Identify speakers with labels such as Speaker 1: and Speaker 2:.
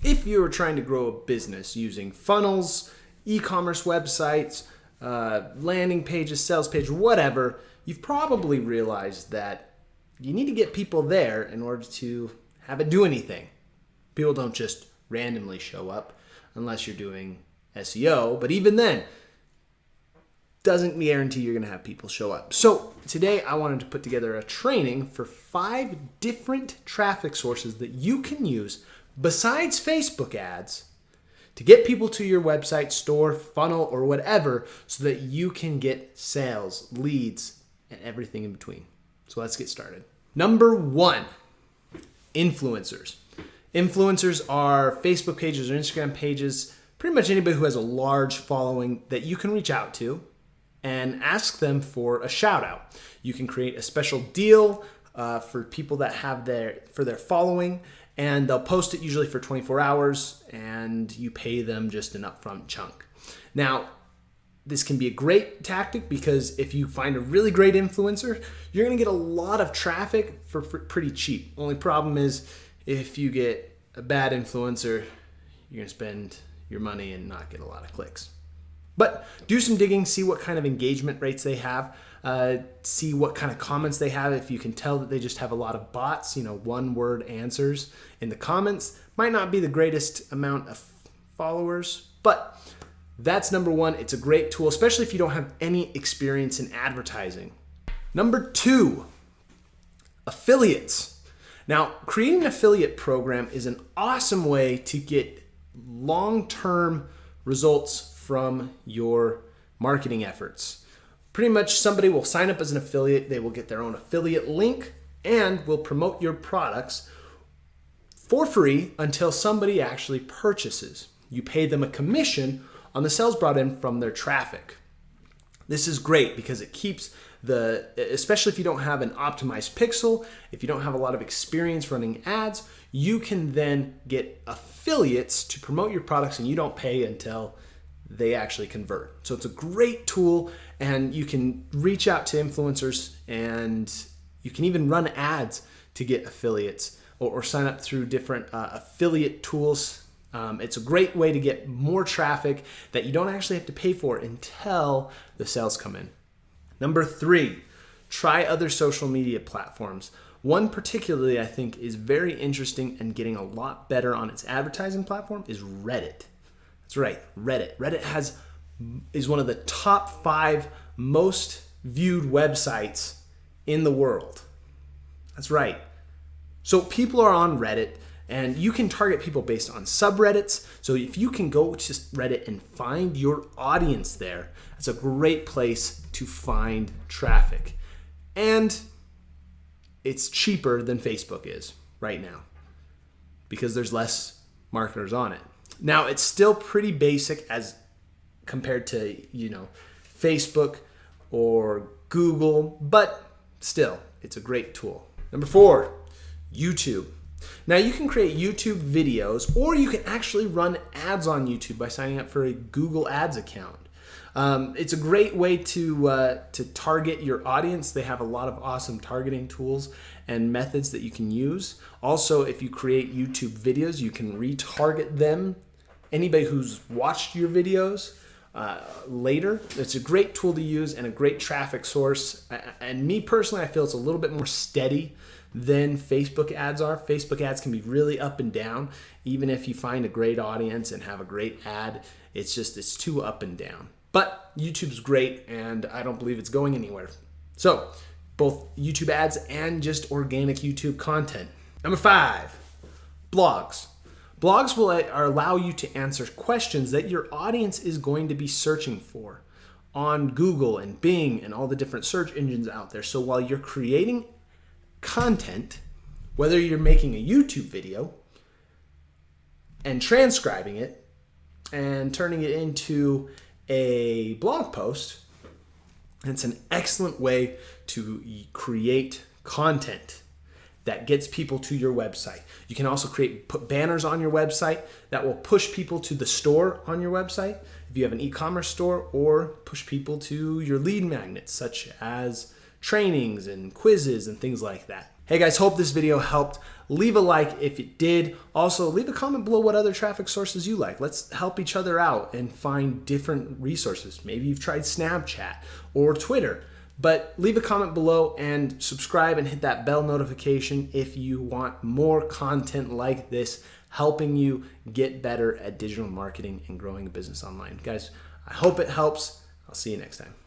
Speaker 1: If you're trying to grow a business using funnels, e-commerce websites, landing pages, sales page, whatever, you've probably realized that you need to get people there in order to have it do anything. People don't just randomly show up unless you're doing SEO, but even then, doesn't guarantee you're going to have people show up. So today I wanted to put together a training for 5 different traffic sources that you can use besides Facebook ads to get people to your website, store, funnel, or whatever so that you can get sales, leads, and everything in between. So let's get started. Number 1, influencers. Influencers are Facebook pages or Instagram pages, pretty much anybody who has a large following that you can reach out to and ask them for a shout out. You can create a special deal for people that have their following, and they'll post it usually for 24 hours and you pay them just an upfront chunk. Now, this can be a great tactic because if you find a really great influencer, you're gonna get a lot of traffic for pretty cheap. Only problem is if you get a bad influencer, you're gonna spend your money and not get a lot of clicks. But do some digging, see what kind of engagement rates they have, see what kind of comments they have. If you can tell that they just have a lot of bots, one-word answers in the comments, might not be the greatest amount of followers, but that's number 1. It's a great tool, especially if you don't have any experience in advertising. Number 2, affiliates. Now, creating an affiliate program is an awesome way to get long-term results from your marketing efforts. Pretty much somebody will sign up as an affiliate, they will get their own affiliate link, and will promote your products for free until somebody actually purchases. You pay them a commission on the sales brought in from their traffic. This is great because it keeps especially if you don't have an optimized pixel, if you don't have a lot of experience running ads, you can then get affiliates to promote your products and you don't pay until they actually convert. So it's a great tool, and you can reach out to influencers and you can even run ads to get affiliates or sign up through different affiliate tools. It's a great way to get more traffic that you don't actually have to pay for until the sales come in. Number 3, try other social media platforms. One particularly I think is very interesting and getting a lot better on its advertising platform is Reddit. That's right, Reddit. Reddit is one of the top 5 most viewed websites in the world. That's right. So people are on Reddit, and you can target people based on subreddits. So if you can go to Reddit and find your audience there, that's a great place to find traffic. And it's cheaper than Facebook is right now because there's less marketers on it. Now, it's still pretty basic as compared to, Facebook or Google, but still, it's a great tool. Number 4, YouTube. Now, you can create YouTube videos, or you can actually run ads on YouTube by signing up for a Google Ads account. It's a great way to target your audience. They have a lot of awesome targeting tools and methods that you can use. Also, if you create YouTube videos, you can retarget them. Anybody who's watched your videos later, it's a great tool to use and a great traffic source. And me personally, I feel it's a little bit more steady than Facebook ads are. Facebook ads can be really up and down. Even if you find a great audience and have a great ad, it's too up and down. But YouTube's great, and I don't believe it's going anywhere. So, both YouTube ads and just organic YouTube content. Number 5, blogs. Blogs will allow you to answer questions that your audience is going to be searching for on Google and Bing and all the different search engines out there. So while you're creating content, whether you're making a YouTube video and transcribing it and turning it into a blog post, it's an excellent way to create content that gets people to your website. You can also put banners on your website that will push people to the store on your website if you have an e-commerce store, or push people to your lead magnets such as trainings and quizzes and things like that. Hey guys, hope this video helped. Leave a like if it did. Also, leave a comment below what other traffic sources you like. Let's help each other out and find different resources. Maybe you've tried Snapchat or Twitter, but leave a comment below and subscribe and hit that bell notification if you want more content like this, helping you get better at digital marketing and growing a business online. Guys, I hope it helps. I'll see you next time.